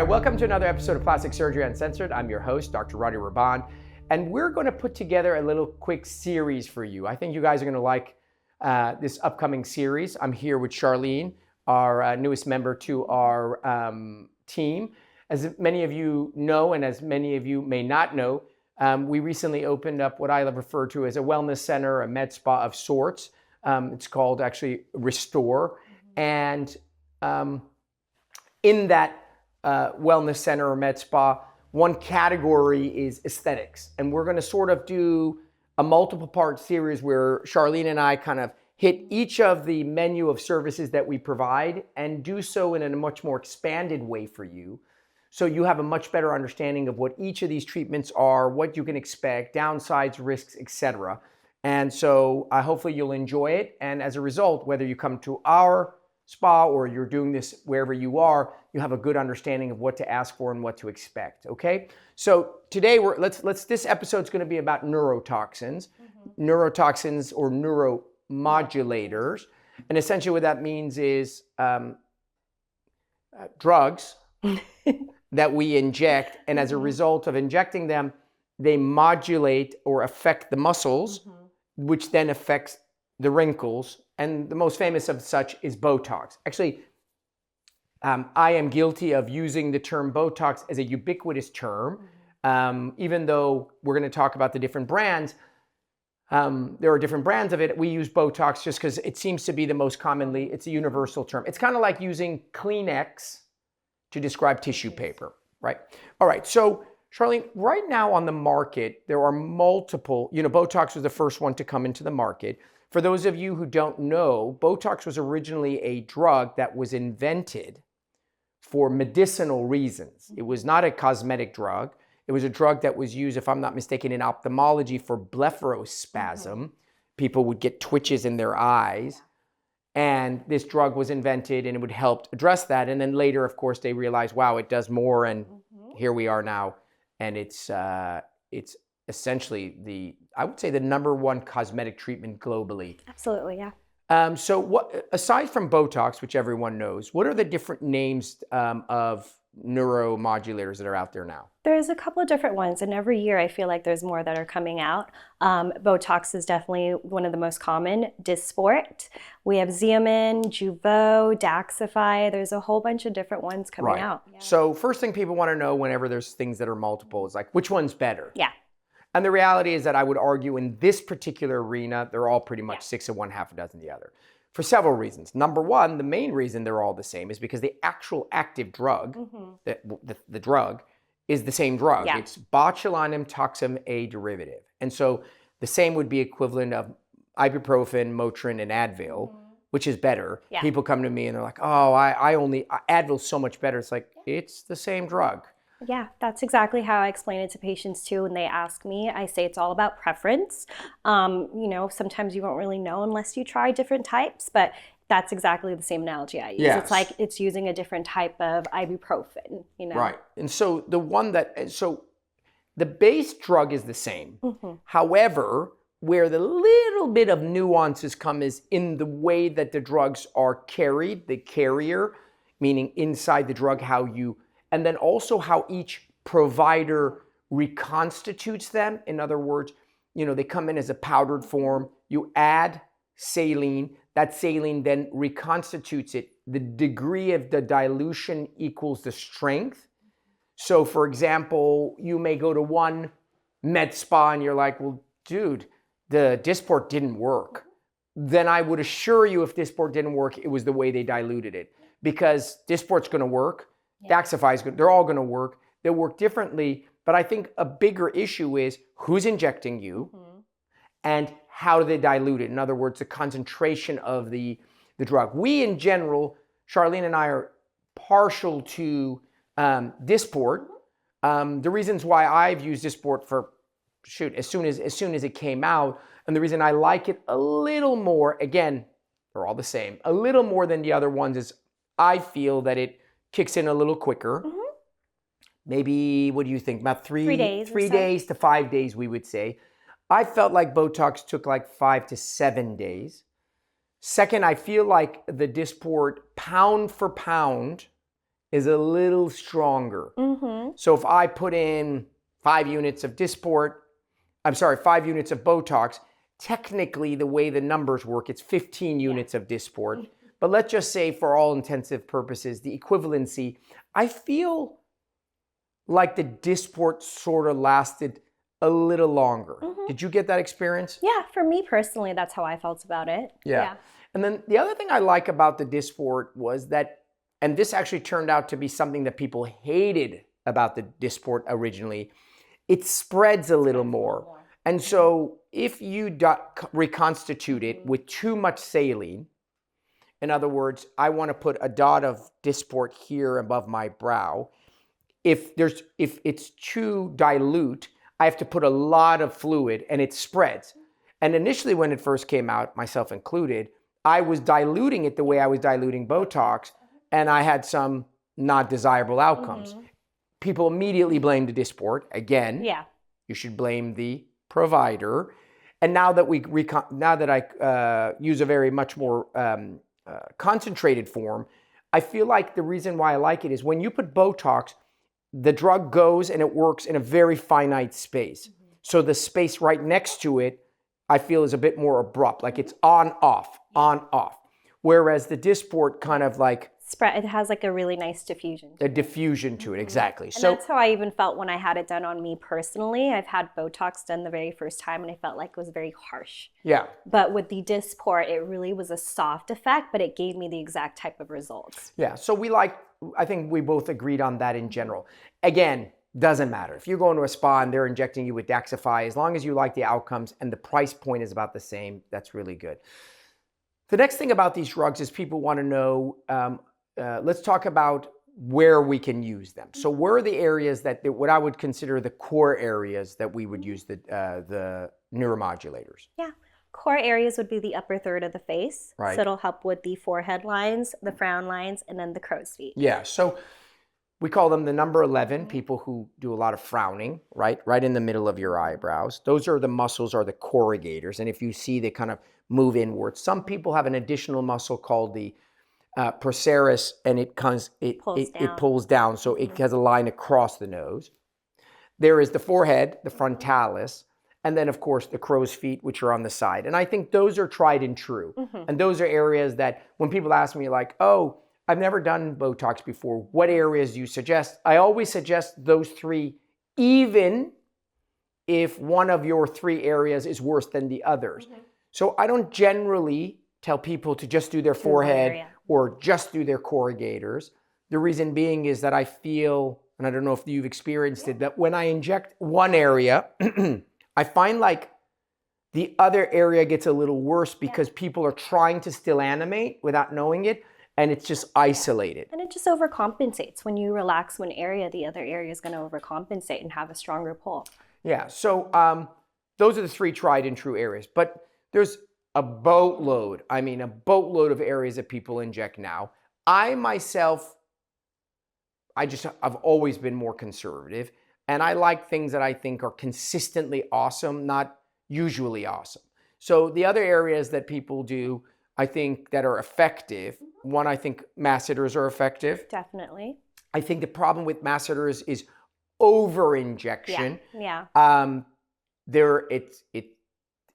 right, welcome to another episode of Plastic Surgery Uncensored. I'm your host, Dr. Rady Rahban, and we're going to put together a little quick series for you. I think you guys are going to like this upcoming series. I'm here with Charlene, our newest member to our team. As many of you know, and as many of you may not know, we recently opened up what I refer to as a wellness center, a med spa of sorts. It's called actually Restore. And in that wellness center or med spa, one category is aesthetics. And we're going to sort of do a multiple part series where Charlene and I kind of hit each of the menu of services that we provide and do so in a much more expanded way for you. So you have a much better understanding of what each of these treatments are, what you can expect, downsides, risks, etc. And so hopefully you'll enjoy it. And as a result, whether you come to our spa or you're doing this wherever you are, you have a good understanding of what to ask for and what to expect. Okay. So today this episode's going to be about neurotoxins, neurotoxins or neuromodulators, and essentially what that means is drugs that we inject, and as a result of injecting them, they modulate or affect the muscles, which then affects the wrinkles. And the most famous of such is Botox. Actually, I am guilty of using the term Botox as a ubiquitous term, even though we're going to talk about the different brands. There are different brands of it. We use Botox just because it seems to be the most commonly, it's a universal term. It's kind of like using Kleenex to describe tissue paper, right? All right, so Charlene, right now on the market, there are multiple, Botox was the first one to come into the market. For those of you who don't know, Botox was originally a drug that was invented for medicinal reasons. It was not a cosmetic drug. It was a drug that was used, if I'm not mistaken, in ophthalmology for blepharospasm. People would get twitches in their eyes. And this drug was invented and it would help address that. And then later, of course, they realized, wow, it does more. And here we are now. And it's essentially I would say the number one cosmetic treatment globally. Absolutely, yeah. So what, aside from Botox, which everyone knows, what are the different names of neuromodulators that are out there now? There's a couple of different ones, and every year I feel like there's more that are coming out. Botox is definitely one of the most common. Dysport. We have Xeomin, Jeuveau, Daxxify. There's a whole bunch of different ones coming out. Yeah. So first thing people want to know whenever there's things that are multiple is like, which one's better? Yeah. And the reality is that I would argue in this particular arena, they're all pretty much 6 of one, half a dozen the other. For several reasons. Number one, the main reason they're all the same is because the actual active drug, the drug, is the same drug. Yeah. It's botulinum toxin A derivative. And so the same would be equivalent of ibuprofen, Motrin, and Advil, which is better. Yeah. People come to me and they're like, oh, Advil's so much better. It's like, it's the same drug. Yeah, that's exactly how I explain it to patients too. When they ask me, I say it's all about preference. Sometimes you won't really know unless you try different types, but that's exactly the same analogy I use. Yes. It's like it's using a different type of ibuprofen, Right. And so the base drug is the same. However, where the little bit of nuances come is in the way that the drugs are carried, the carrier, meaning inside the drug, and then also how each provider reconstitutes them. In other words, they come in as a powdered form. You add saline. That saline then reconstitutes it. The degree of the dilution equals the strength. So for example, you may go to one med spa and you're like, well, dude, the Dysport didn't work. Then I would assure you if Dysport didn't work, it was the way they diluted it. Because Dysport's going to work. Daxxify is good. They're all going to work. They'll work differently. But I think a bigger issue is who's injecting you and how do they dilute it? In other words, the concentration of the drug. We, in general, Charlene and I are partial to Dysport. The reasons why I've used Dysport as soon as it came out, and the reason I like it a little more, again, they're all the same, a little more than the other ones is I feel that it kicks in a little quicker. Maybe, what do you think? About 3 days? 3 days to 5 days, we would say. I felt like Botox took like 5 to 7 days. Second, I feel like the Dysport, pound for pound, is a little stronger. So if I put in 5 units of Dysport, 5 units of Botox, technically the way the numbers work, it's 15 units of Dysport. But let's just say for all intensive purposes, the equivalency, I feel like the Dysport sort of lasted a little longer. Did you get that experience? Yeah, for me personally, that's how I felt about it. Yeah. And then the other thing I like about the Dysport was that, and this actually turned out to be something that people hated about the Dysport originally, it spreads a little more. And so if you reconstitute it with too much saline, in other words, I want to put a dot of Dysport here above my brow. If it's too dilute, I have to put a lot of fluid and it spreads. And initially when it first came out, myself included, I was diluting it the way I was diluting Botox, and I had some not desirable outcomes. People immediately blamed the Dysport. Again, you should blame the provider. And now that I use a very much more concentrated form, I feel like the reason why I like it is when you put Botox, the drug goes and it works in a very finite space. So the space right next to it, I feel, is a bit more abrupt, like it's on, off, on, off. Whereas the Dysport kind of like Spread, it has like a really nice diffusion. A diffusion to it, exactly. And that's how I even felt when I had it done on me personally. I've had Botox done the very first time and I felt like it was very harsh. Yeah. But with the Dysport, it really was a soft effect, but it gave me the exact type of results. Yeah, so I think we both agreed on that in general. Again, doesn't matter. If you're going to a spa and they're injecting you with Daxxify, as long as you like the outcomes and the price point is about the same, that's really good. The next thing about these drugs is people want to know, let's talk about where we can use them. So where are the areas what I would consider the core areas that we would use the neuromodulators? Yeah. Core areas would be the upper third of the face. Right. So it'll help with the forehead lines, the frown lines, and then the crow's feet. Yeah. So we call them the number 11, people who do a lot of frowning, right in the middle of your eyebrows. Those are the muscles, are the corrugators. And if you see, they kind of move inwards. Some people have an additional muscle called the procerus, and it pulls down, so it has a line across the nose. There is the forehead, the frontalis, and then of course the crow's feet, which are on the side. And I think those are tried and true. And those are areas that when people ask me like, oh, I've never done Botox before, what areas do you suggest? I always suggest those 3, even if one of your 3 areas is worse than the others. So I don't generally tell people to just do their forehead or just do their corrugators. The reason being is that I feel, and I don't know if you've experienced it, that when I inject one area, I find like the other area gets a little worse because people are trying to still animate without knowing it, and it's just isolated. And it just overcompensates. When you relax one area, the other area is going to overcompensate and have a stronger pull. Yeah, so those are the 3 tried and true areas. But there's a boatload of areas that people inject now. I myself, I've always been more conservative, and I like things that I think are consistently awesome, not usually awesome. So the other areas that people do, I think, that are effective, one, I think Masseters are effective. Definitely. I think the problem with Masseters is over-injection. Yeah.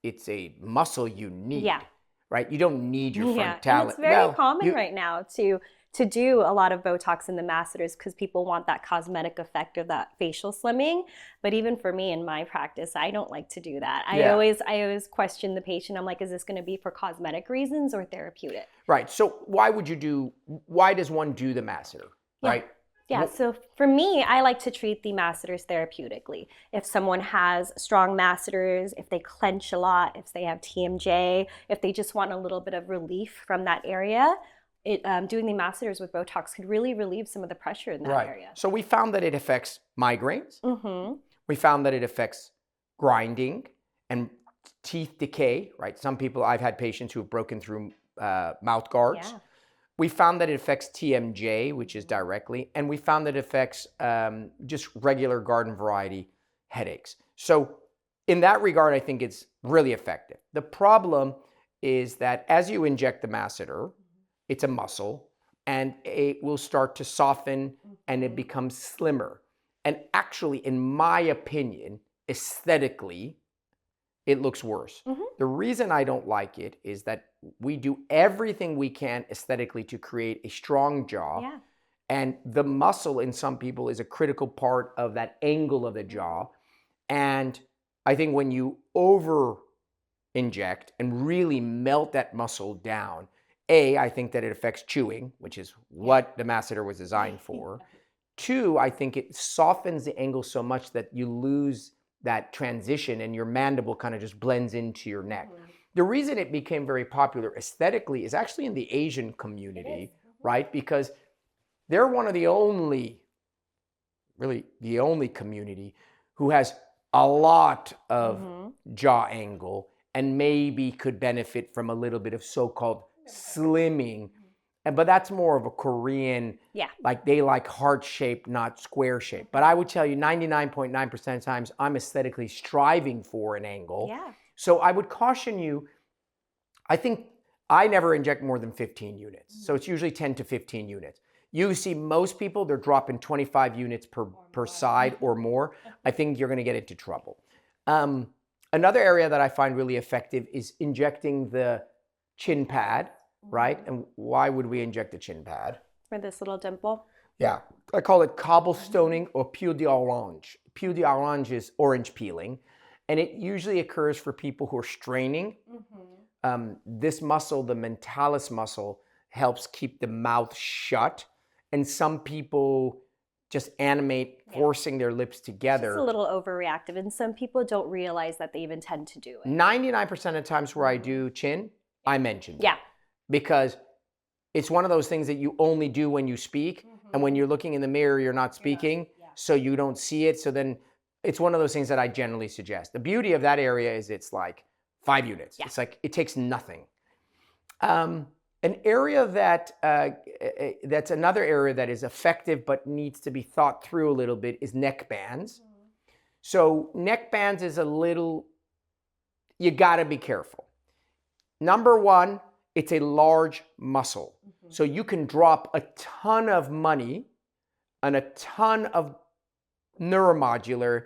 It's a muscle you need. Yeah. Right? You don't need your frontalis. And it's very common right now to do a lot of Botox in the masseters because people want that cosmetic effect of that facial slimming. But even for me in my practice, I don't like to do that. I always question the patient. I'm like, is this going to be for cosmetic reasons or therapeutic? Right. So why does one do the masseter? Right? Yeah, so for me, I like to treat the masseters therapeutically. If someone has strong masseters, if they clench a lot, if they have TMJ, if they just want a little bit of relief from that area, doing the masseters with Botox could really relieve some of the pressure in that area. So we found that it affects migraines. We found that it affects grinding and teeth decay, right? I've had patients who have broken through mouth guards. Yeah. We found that it affects TMJ, which is directly, and we found that it affects just regular garden variety headaches. So in that regard, I think it's really effective. The problem is that as you inject the masseter, it's a muscle. and it will start to soften and it becomes slimmer. And actually, in my opinion, aesthetically, it looks worse. The reason I don't like it is that we do everything we can aesthetically to create a strong jaw. Yeah. And the muscle in some people is a critical part of that angle of the jaw. And I think when you over inject and really melt that muscle down, I think that it affects chewing, which is what the Masseter was designed for. Two, I think it softens the angle so much that you lose that transition and your mandible kind of just blends into your neck. The reason it became very popular aesthetically is actually in the Asian community, right? Because they're one of the only, really the only community who has a lot of jaw angle and maybe could benefit from a little bit of so-called slimming. But that's more of a Korean, like they like heart shape, not square shape. But I would tell you 99.9% of the times I'm aesthetically striving for an angle. Yeah. So I would caution you, I think I never inject more than 15 units. So it's usually 10 to 15 units. You see most people, they're dropping 25 units per side or more. I think you're gonna get into trouble. Another area that I find really effective is injecting the chin pad, right? And why would we inject the chin pad? For this little dimple. Yeah, I call it cobblestoning or peau d'orange. Peau d'orange is orange peeling, and it usually occurs for people who are straining. This muscle, the mentalis muscle, helps keep the mouth shut, and some people just animate, forcing their lips together. It's a little overreactive, and some people don't realize that they even tend to do it. 99% of times where I do chin, I mention it. Because it's one of those things that you only do when you speak, and when you're looking in the mirror, you're not speaking, so you don't see it. So then it's one of those things that I generally suggest. The beauty of that area is it's like 5 units. It's like, it takes nothing. An area that, that's another area that is effective but needs to be thought through a little bit is neck bands. So neck bands is a little, you gotta be careful. Number one, it's a large muscle. So you can drop a ton of money and a ton of neuromodular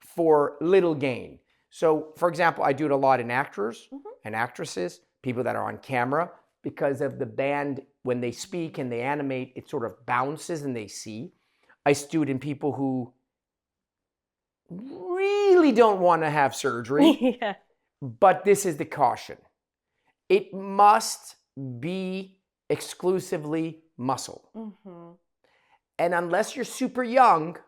for little gain. So for example, I do it a lot in actors and actresses, people that are on camera, because of the band, when they speak and they animate, it sort of bounces and they see. I do it in people who really don't want to have surgery, but this is the caution. It must be exclusively muscle. And unless you're super young,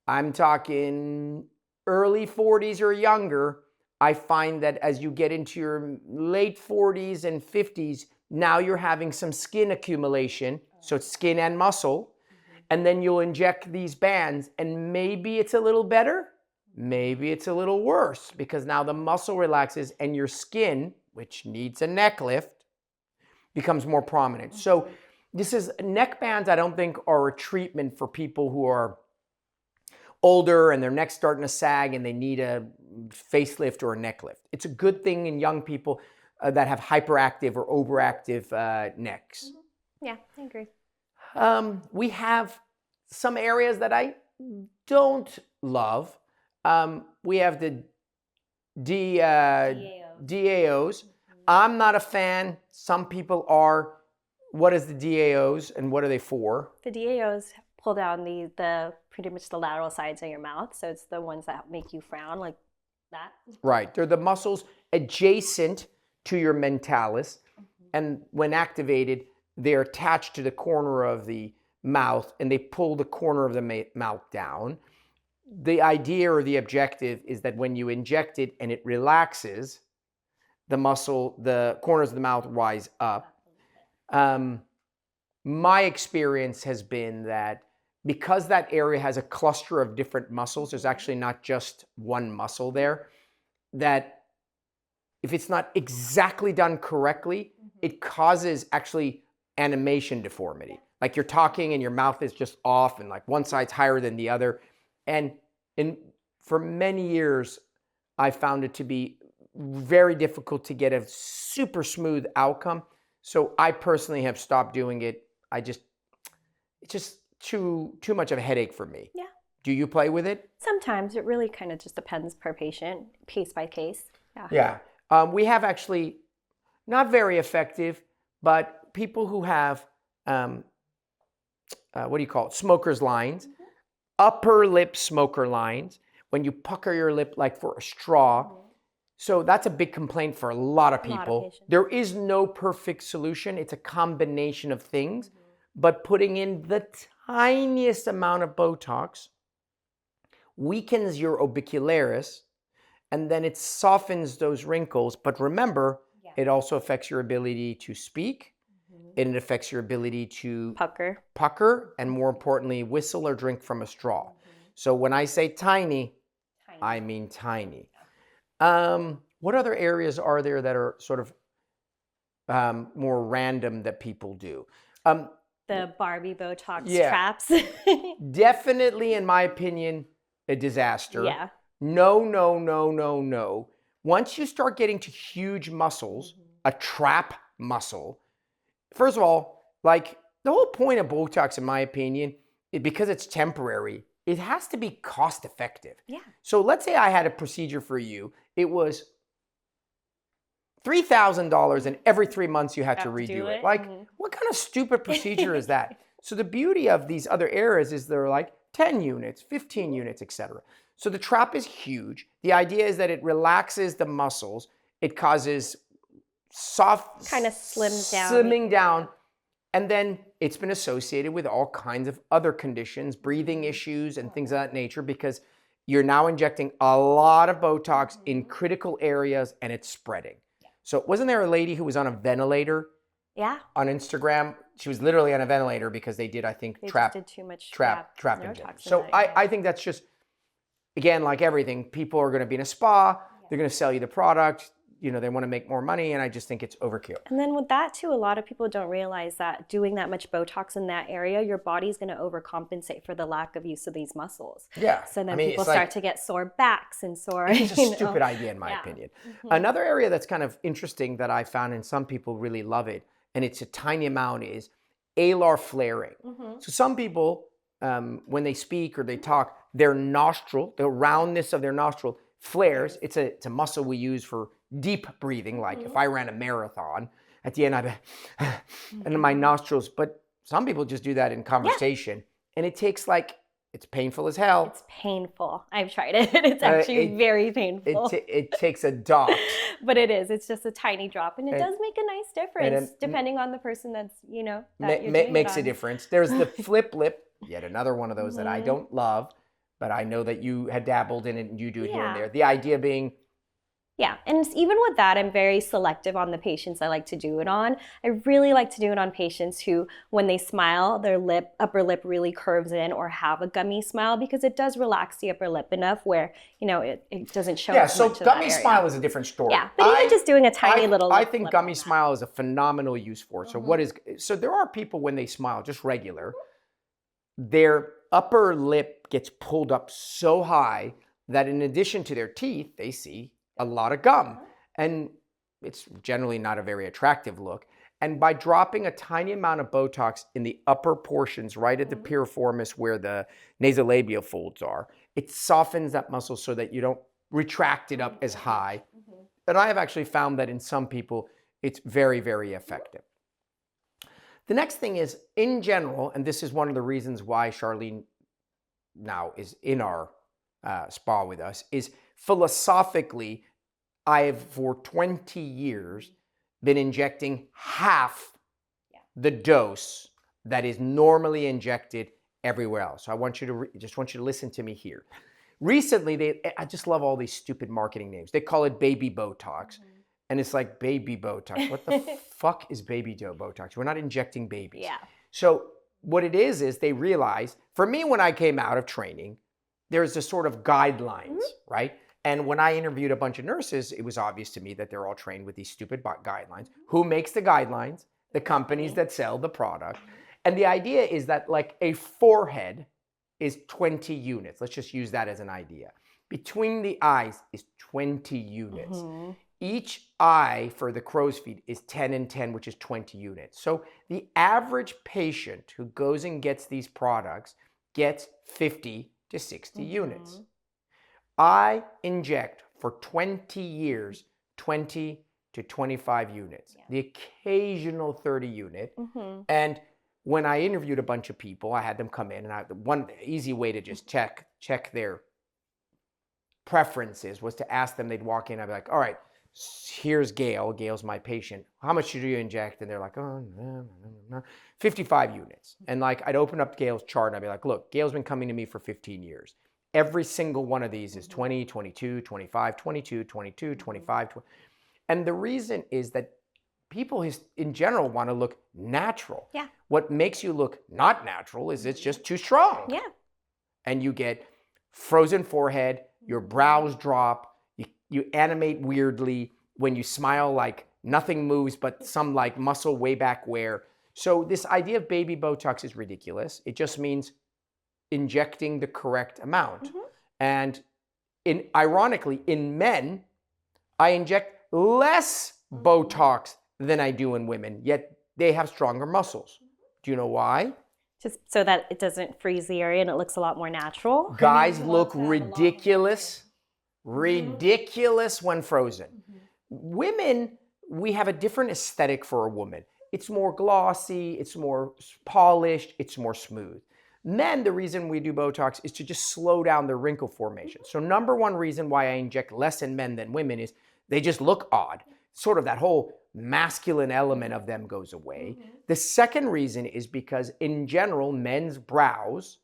I'm talking early 40s or younger, I find that as you get into your late 40s and 50s, now you're having some skin accumulation. So it's skin and muscle. And then you'll inject these bands, and maybe it's a little better, maybe it's a little worse, because now the muscle relaxes and your skin, which needs a neck lift, becomes more prominent. So this is, neck bands I don't think are a treatment for people who are older and their neck's starting to sag and they need a facelift or a neck lift. It's a good thing in young people that have hyperactive or overactive necks. Yeah, I agree. We have some areas that I don't love. We have the DAOs. I'm not a fan. Some people are. What is the DAOs and what are they for? The DAOs pull down the pretty much the lateral sides of your mouth. So it's the ones that make you frown, like that. Right. They're the muscles adjacent to your mentalis. And when activated, they're attached to the corner of the mouth and they pull the corner of the mouth down. The idea or the objective is that when you inject it and it relaxes, the muscle, the corners of the mouth rise up. My experience has been that because that area has a cluster of different muscles, there's actually not just one muscle there, that if it's not exactly done correctly, it causes actually animation deformity. Like you're talking and your mouth is just off and like one side's higher than the other. And for many years, I found it to be very difficult to get a super smooth outcome. So I personally have stopped doing it. It's just too much of a headache for me. Yeah. Do you play with it? Sometimes it really kind of just depends per patient, case by case. Yeah. Yeah. We have actually not very effective, but people who have, what do you call it? Smoker's lines, upper lip smoker lines, when you pucker your lip like for a straw. So that's a big complaint for a lot of people. There is no perfect solution. It's a combination of things, but putting in the tiniest amount of Botox weakens your orbicularis, and then it softens those wrinkles. But remember, it also affects your ability to speak. It affects your ability to pucker, and more importantly, whistle or drink from a straw. So when I say tiny, I mean tiny. What other areas are there that are sort of more random that people do? The Barbie Botox traps. Definitely, in my opinion, a disaster. Yeah. No. Once you start getting to huge muscles, a trap muscle, first of all, like the whole point of Botox, in my opinion, because it's temporary, it has to be cost effective. Yeah. So let's say I had a procedure for you. It was $3,000 and every 3 months you had to redo it. Like, what kind of stupid procedure is that? So the beauty of these other areas is they're like 10 units, 15 units, etc. So the trap is huge. The idea is that it relaxes the muscles. It causes soft, kind of slimming down. And then it's been associated with all kinds of other conditions, breathing issues and things of that nature, because you're now injecting a lot of Botox in critical areas and it's spreading. So wasn't there a lady who was on a ventilator? Yeah. On Instagram? She was literally on a ventilator because they did, I think, trap too much trap injections. So I think that's just, again, like everything, people are going to be in a spa, they're going to sell you the product, you know, they want to make more money, and I just think it's overkill. And then with that too, a lot of people don't realize that doing that much Botox in that area, your body's going to overcompensate for the lack of use of these muscles. Yeah. So then people start to get sore backs and sore. It's a stupid idea, in my opinion. Another area that's kind of interesting that I found, and some people really love it, and it's a tiny amount, is alar flaring. So some people, when they speak or they talk, their nostril, the roundness of their nostril flares. It's a muscle we use for deep breathing. Like if I ran a marathon, at the end I'd be, and my nostrils, but some people just do that in conversation. And it takes it's painful as hell. It's painful. I've tried it. It's actually very painful. It takes a dot. But it is. It's just a tiny drop. And it does make a nice difference depending on the person that's, makes a difference. There's the flip lip, yet another one of those that I don't love, but I know that you had dabbled in it and you do it here and there. The idea being, yeah, and even with that, I'm very selective on the patients I like to do it on. I really like to do it on patients who, when they smile, their upper lip really curves in or have a gummy smile, because it does relax the upper lip enough where, it doesn't show as much of that area. Gummy smile is a different story. Yeah, but even just doing a tiny little I think gummy smile is a phenomenal use for it. So there are people when they smile, just regular, their upper lip gets pulled up so high that in addition to their teeth, they see a lot of gum, and it's generally not a very attractive look. And by dropping a tiny amount of Botox in the upper portions, right at the piriformis where the nasolabial folds are, it softens that muscle so that you don't retract it up as high. And I have actually found that in some people, it's very, very effective. The next thing is, in general, and this is one of the reasons why Charlene now is in our spa with us, is philosophically, I have for 20 years been injecting half the dose that is normally injected everywhere else. So I want you to just want you to listen to me here. Recently, I just love all these stupid marketing names. They call it baby Botox. And it's like, baby Botox. What the fuck is baby Botox? We're not injecting babies. Yeah. So what it is they realize, for me, when I came out of training, there's this sort of guidelines, right? And when I interviewed a bunch of nurses, it was obvious to me that they're all trained with these stupid guidelines. Who makes the guidelines? The companies that sell the product. And the idea is that like a forehead is 20 units. Let's just use that as an idea. Between the eyes is 20 units. Each eye for the crow's feet is 10 and 10, which is 20 units. So the average patient who goes and gets these products gets 50 to 60 units. I inject for 20 years, 20 to 25 units, the occasional 30 unit. And when I interviewed a bunch of people, I had them come in, and one easy way to just check their preferences was to ask them. They'd walk in, I'd be like, all right, here's Gail. Gail's my patient. How much should you inject? And they're like, oh, no, 55 units. And like, I'd open up Gail's chart and I'd be like, look, Gail's been coming to me for 15 years. Every single one of these is 20, 22, 25, 22, 22, 25. 20. And the reason is that people in general want to look natural. Yeah. What makes you look not natural is it's just too strong. Yeah. And you get frozen forehead, your brows drop, you animate weirdly. When you smile, like nothing moves but some like muscle way back where. So this idea of baby Botox is ridiculous. It just means injecting the correct amount. And ironically, in men, I inject less Botox than I do in women, yet they have stronger muscles. Do you know why? Just so that it doesn't freeze the area and it looks a lot more natural. Guys look ridiculous when frozen. Women, we have a different aesthetic for a woman. It's more glossy, it's more polished, it's more smooth. Men, the reason we do Botox is to just slow down the wrinkle formation. So number one reason why I inject less in men than women is they just look odd. Sort of that whole masculine element of them goes away. The second reason is because in general, men's brows,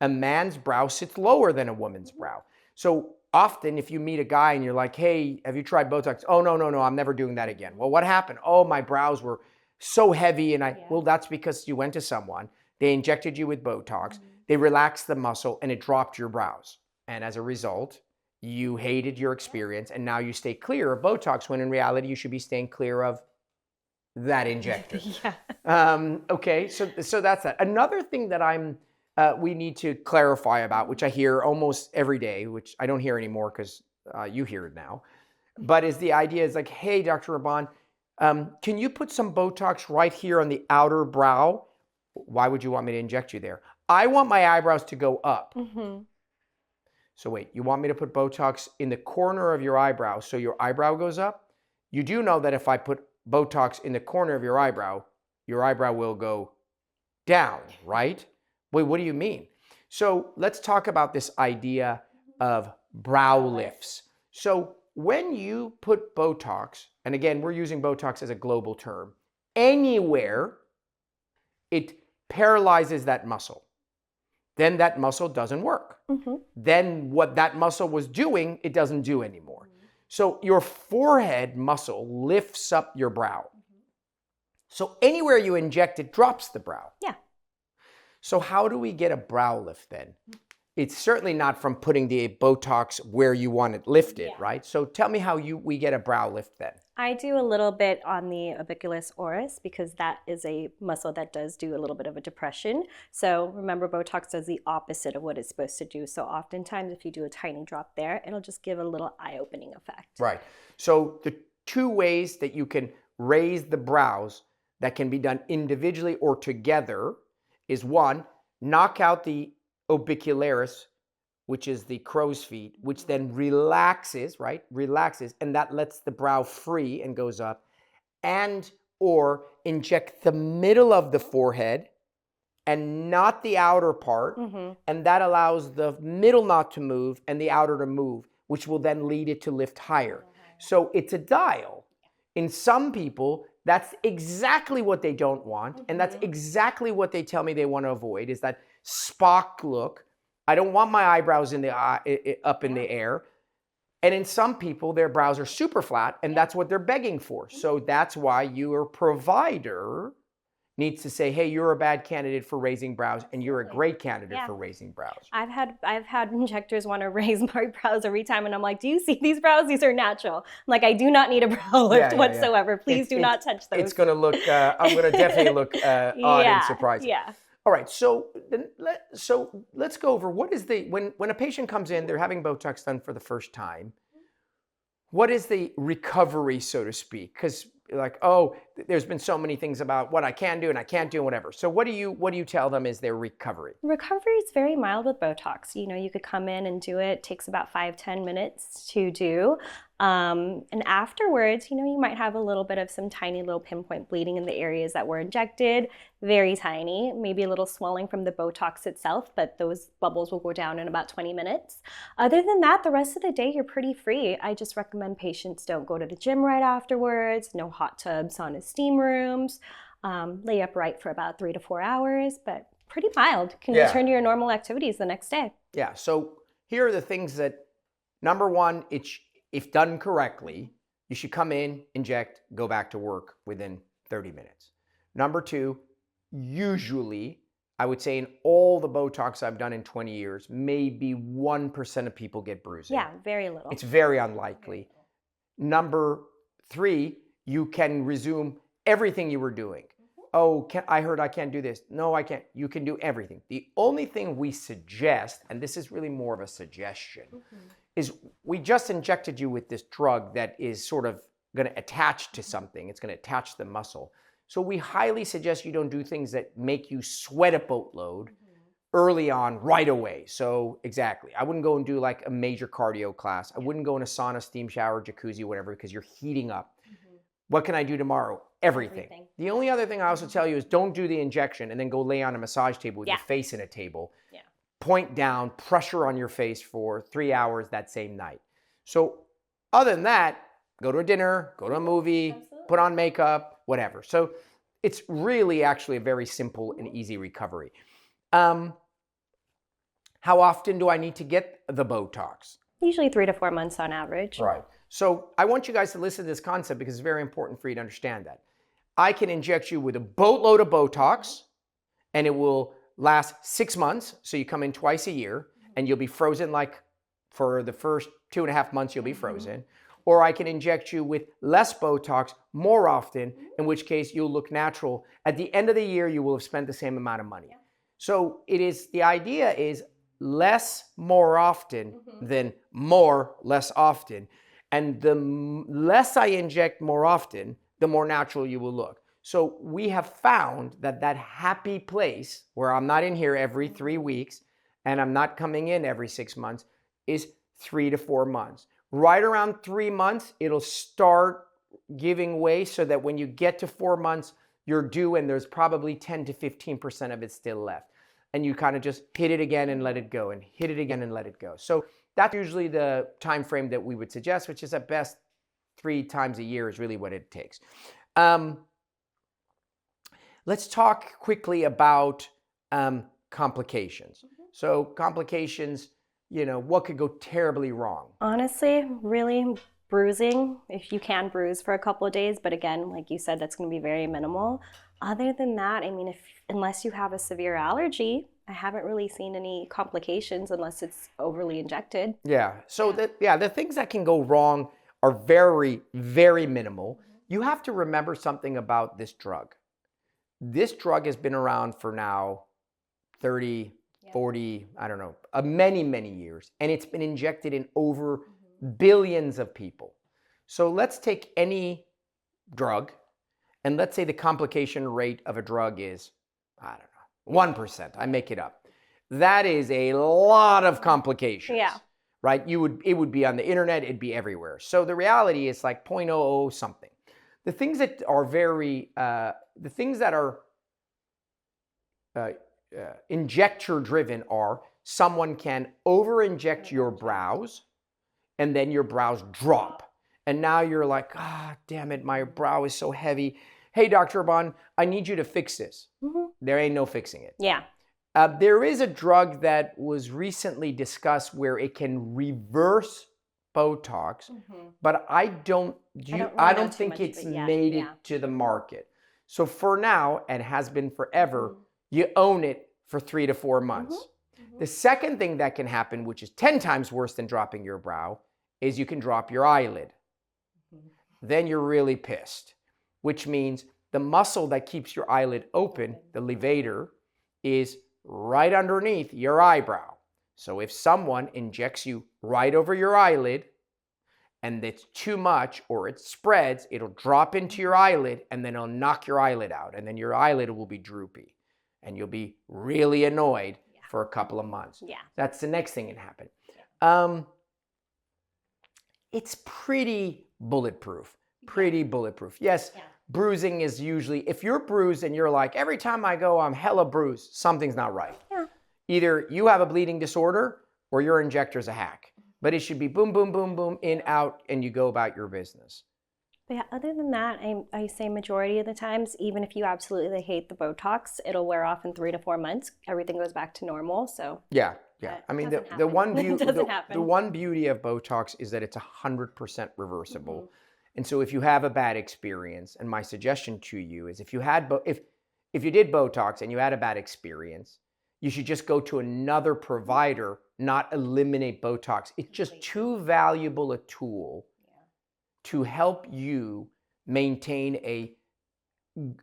a man's brow sits lower than a woman's brow. So often if you meet a guy and you're like, hey, have you tried Botox? Oh, no, I'm never doing that again. Well, what happened? Oh, my brows were so heavy. And well, that's because you went to someone, they injected you with Botox, they relaxed the muscle and it dropped your brows. And as a result, you hated your experience and now you stay clear of Botox when in reality you should be staying clear of that injector. Okay, so that's that. Another thing that we need to clarify about, which I hear almost every day, which I don't hear anymore because you hear it now, but is the idea is like, hey, Dr. Rahban, can you put some Botox right here on the outer brow? Why would you want me to inject you there? I want my eyebrows to go up. So wait, you want me to put Botox in the corner of your eyebrow so your eyebrow goes up? You do know that if I put Botox in the corner of your eyebrow will go down, right? Wait, what do you mean? So let's talk about this idea of brow lifts. So when you put Botox, and again, we're using Botox as a global term, anywhere, it paralyzes that muscle. Then that muscle doesn't work. Then what that muscle was doing, it doesn't do anymore. So your forehead muscle lifts up your brow. So anywhere you inject, it drops the brow. Yeah. So how do we get a brow lift then? It's certainly not from putting the Botox where you want it lifted, right? So tell me how we get a brow lift then. I do a little bit on the orbicularis oris because that is a muscle that does do a little bit of a depression. So remember, Botox does the opposite of what it's supposed to do. So oftentimes if you do a tiny drop there, it'll just give a little eye-opening effect. Right. So the two ways that you can raise the brows that can be done individually or together is one, knock out the orbicularis, which is the crow's feet, which then relaxes, right? Relaxes, and that lets the brow free and goes up. And or inject the middle of the forehead and not the outer part. And that allows the middle not to move and the outer to move, which will then lead it to lift higher. So it's a dial. In some people, that's exactly what they don't want. And that's exactly what they tell me they want to avoid, is that Spock look. I don't want my eyebrows in the up in the air. And in some people, their brows are super flat, and that's what they're begging for. So that's why your provider needs to say, hey, you're a bad candidate for raising brows, and you're a great candidate for raising brows. I've had injectors want to raise my brows every time, and I'm like, do you see these brows? These are natural. I'm like, I do not need a brow lift whatsoever. Please do not touch those. It's going to look, I'm going to definitely look odd and surprising. Yeah. All right, so let's go over what is when a patient comes in, they're having Botox done for the first time. what is the recovery, so to speak? Because like, oh, there's been so many things about what I can do and I can't do and whatever. So what do you tell them is their recovery? Recovery is very mild with Botox. You could come in and do it. It takes about 5-10 minutes to do. And afterwards, you might have a little bit of some tiny little pinpoint bleeding in the areas that were injected, very tiny, maybe a little swelling from the Botox itself, but those bubbles will go down in about 20 minutes. Other than that, the rest of the day, you're pretty free. I just recommend patients don't go to the gym right afterwards, no hot tubs, sauna, steam rooms, lay upright for about 3 to 4 hours, but pretty mild. Can return to your normal activities the next day. Yeah, so here are the things that, number one, if done correctly, you should come in, inject, go back to work within 30 minutes. Number two, usually, I would say in all the Botox I've done in 20 years, maybe 1% of people get bruising. Yeah, very little. It's very unlikely. Number three, you can resume everything you were doing. Oh, I heard I can't do this. No, I can't. You can do everything. The only thing we suggest, and this is really more of a suggestion, is we just injected you with this drug that is sort of going to attach to something. It's going to attach the muscle. So we highly suggest you don't do things that make you sweat a boatload early on, right away. So exactly, I wouldn't go and do like a major cardio class. I wouldn't go in a sauna, steam shower, jacuzzi, whatever, because you're heating up. What can I do tomorrow? Everything. The only other thing I also tell you is don't do the injection and then go lay on a massage table with your face in a table. Point down, pressure on your face for 3 hours that same night. So other than that, go to a dinner, go to a movie, put on makeup, whatever. So it's really actually a very simple and easy recovery. How often do I need to get the Botox? Usually 3 to 4 months on average. Right. So I want you guys to listen to this concept because it's very important for you to understand that. I can inject you with a boatload of Botox and it will last 6 months. So you come in twice a year and you'll be frozen like for the first 2.5 months, you'll be frozen. Or I can inject you with less Botox more often, in which case you'll look natural. At the end of the year, you will have spent the same amount of money. So the idea is less more often than more less often. And the less I inject more often, the more natural you will look. So we have found that happy place where I'm not in here every 3 weeks and I'm not coming in every 6 months is 3 to 4 months. Right around 3 months, it'll start giving way so that when you get to 4 months, you're due and there's probably 10 to 15% of it still left. And you kind of just hit it again and let it go and hit it again and let it go. So that's usually the time frame that we would suggest, which is at best 3 times a year is really what it takes. Let's talk quickly about complications. So complications, what could go terribly wrong? Honestly, really bruising, if you can bruise for a couple of days, but again, like you said, that's going to be very minimal. Other than that, I mean, unless you have a severe allergy, I haven't really seen any complications unless it's overly injected. Yeah. So the things that can go wrong are very, very minimal. You have to remember something about this drug. This drug has been around for now 30, 40, I don't know, many, many years. And it's been injected in over billions of people. So let's take any drug and let's say the complication rate of a drug is, I don't know, 1%. I make it up. That is a lot of complications. Yeah. Right? It would be on the internet, it'd be everywhere. So the reality is like 0.00 something. The things that are injector driven are someone can over inject your brows and then your brows drop. And now you're like, damn it, my brow is so heavy. Hey, Dr. Rahban, I need you to fix this. There ain't no fixing it. Yeah. There is a drug that was recently discussed where it can reverse Botox, but I don't think it's made it to the market. So for now, and has been forever, you own it for 3 to 4 months. The second thing that can happen, which is 10 times worse than dropping your brow, is you can drop your eyelid. Then you're really pissed, which means the muscle that keeps your eyelid open, the levator, is right underneath your eyebrow. So if someone injects you right over your eyelid and it's too much or it spreads, it'll drop into your eyelid and then it'll knock your eyelid out. And then your eyelid will be droopy and you'll be really annoyed for a couple of months. Yeah. That's the next thing that happened. It's pretty bulletproof. Yes, bruising is usually, if you're bruised and you're like, every time I go, I'm hella bruised, something's not right. Yeah. Either you have a bleeding disorder or your injector's a hack. But it should be boom, boom, boom, boom, in, out, and you go about your business. But yeah, other than that, I say majority of the times, even if you absolutely hate the Botox, it'll wear off in 3 to 4 months. Everything goes back to normal. So yeah. I mean, the one beauty of Botox is that it's 100% reversible. And so if you have a bad experience, and my suggestion to you is if you did Botox and you had a bad experience, you should just go to another provider, not eliminate Botox. It's just too valuable a tool to help you maintain a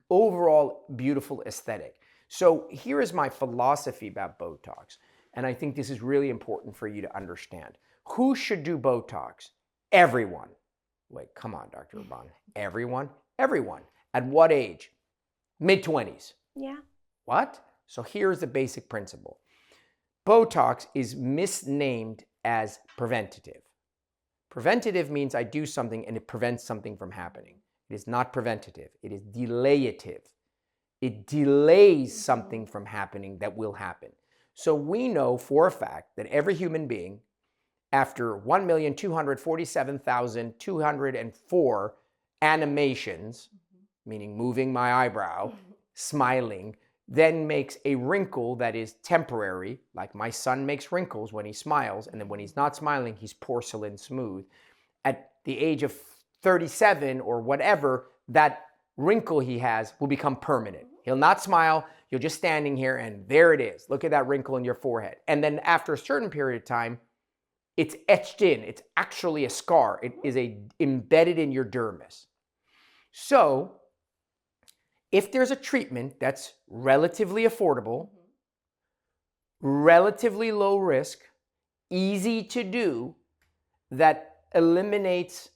overall beautiful aesthetic. So here is my philosophy about Botox. And I think this is really important for you to understand. Who should do Botox? Everyone. Wait, come on, Dr. Rahban. Everyone? Everyone. At what age? Mid-20s. Yeah. What? So here's the basic principle. Botox is misnamed as preventative. Preventative means I do something and it prevents something from happening. It is not preventative. It is delayative. It delays something from happening that will happen. So we know for a fact that every human being, after 1,247,204 animations, meaning moving my eyebrow, smiling, then makes a wrinkle that is temporary, like my son makes wrinkles when he smiles, and then when he's not smiling, he's porcelain smooth. At the age of 37 or whatever, that wrinkle he has will become permanent. He'll not smile, you're just standing here, and there it is. Look at that wrinkle in your forehead. And then after a certain period of time, it's etched in. It's actually a scar. It is embedded in your dermis. So, if there's a treatment that's relatively affordable, relatively low risk, easy to do, that eliminates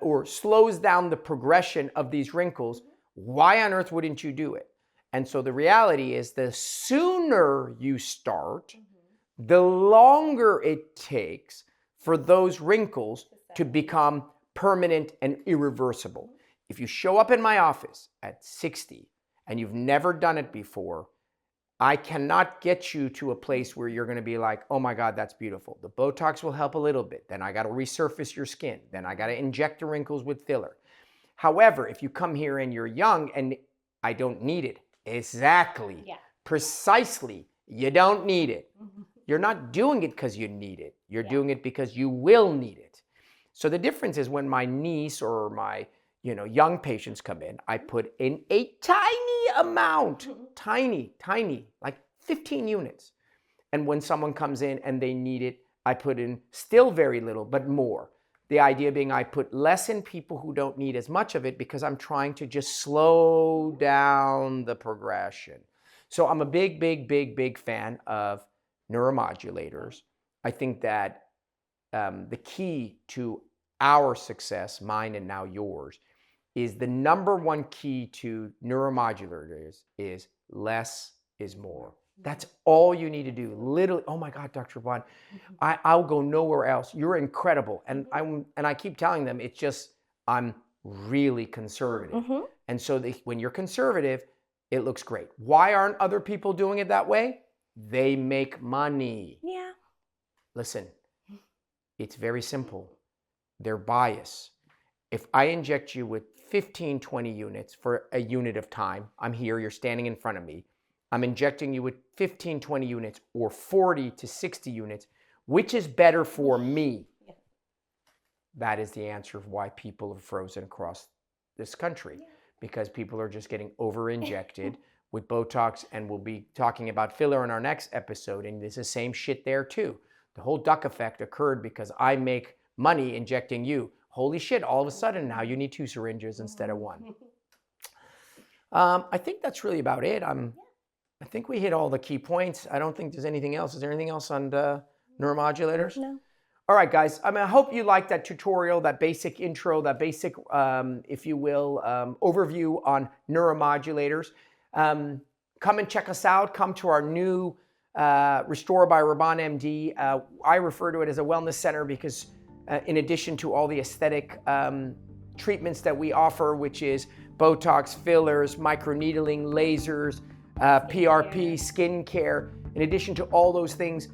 or slows down the progression of these wrinkles, why on earth wouldn't you do it? And so the reality is the sooner you start, the longer it takes for those wrinkles to become permanent and irreversible. If you show up in my office at 60 and you've never done it before, I cannot get you to a place where you're going to be like, oh my God, that's beautiful. The Botox will help a little bit. Then I got to resurface your skin. Then I got to inject the wrinkles with filler. However, if you come here and you're young and I don't need it, precisely, you don't need it. You're not doing it because you need it. You're doing it because you will need it. So the difference is when my niece or my young patients come in, I put in a tiny amount, tiny, like 15 units. And when someone comes in and they need it, I put in still very little, but more. The idea being I put less in people who don't need as much of it because I'm trying to just slow down the progression. So I'm a big fan of neuromodulators. I think that the key to our success, mine and now yours, is the number one key to neuromodulators is less is more. That's all you need to do. Literally, oh my God, Dr. Rahban, I'll go nowhere else. You're incredible. And I keep telling them, it's just, I'm really conservative. And so when you're conservative, it looks great. Why aren't other people doing it that way? They make money. Yeah. Listen, it's very simple. They're biased. If I inject you with 15, 20 units for a unit of time, I'm here, you're standing in front of me, I'm injecting you with 15, 20 units or 40 to 60 units, which is better for me? Yeah. That is the answer of why people are frozen across this country, because people are just getting over-injected with Botox, and we'll be talking about filler in our next episode, and there's the same shit there too. The whole duck effect occurred because I make money injecting you. Holy shit, all of a sudden now you need 2 syringes instead of 1. I think that's really about it. I think we hit all the key points. I don't think there's anything else. Is there anything else on the neuromodulators? No. All right, guys. I hope you liked that tutorial, that basic intro, that basic, if you will, overview on neuromodulators. Come and check us out. Come to our new Restore by Rahban MD. I refer to it as a wellness center because in addition to all the aesthetic treatments that we offer, which is Botox, fillers, microneedling, lasers, PRP, skincare, in addition to all those things,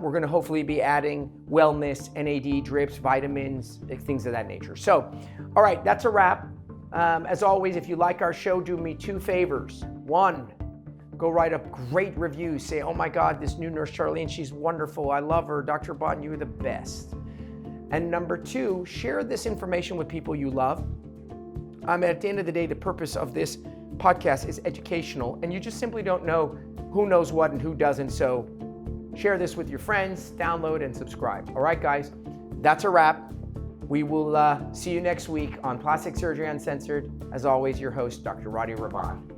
we're going to hopefully be adding wellness, NAD, drips, vitamins, things of that nature. So, all right, that's a wrap. As always, if you like our show, do me 2 favors. 1, go write a great review. Say, oh my God, this new nurse Charlene, she's wonderful. I love her. Dr. Rahban, you're the best. And number 2, share this information with people you love. At the end of the day, the purpose of this podcast is educational, and you just simply don't know who knows what and who doesn't. So share this with your friends, download and subscribe. All right, guys, that's a wrap. We will see you next week on Plastic Surgery Uncensored. As always, your host, Dr. Rady Rahban.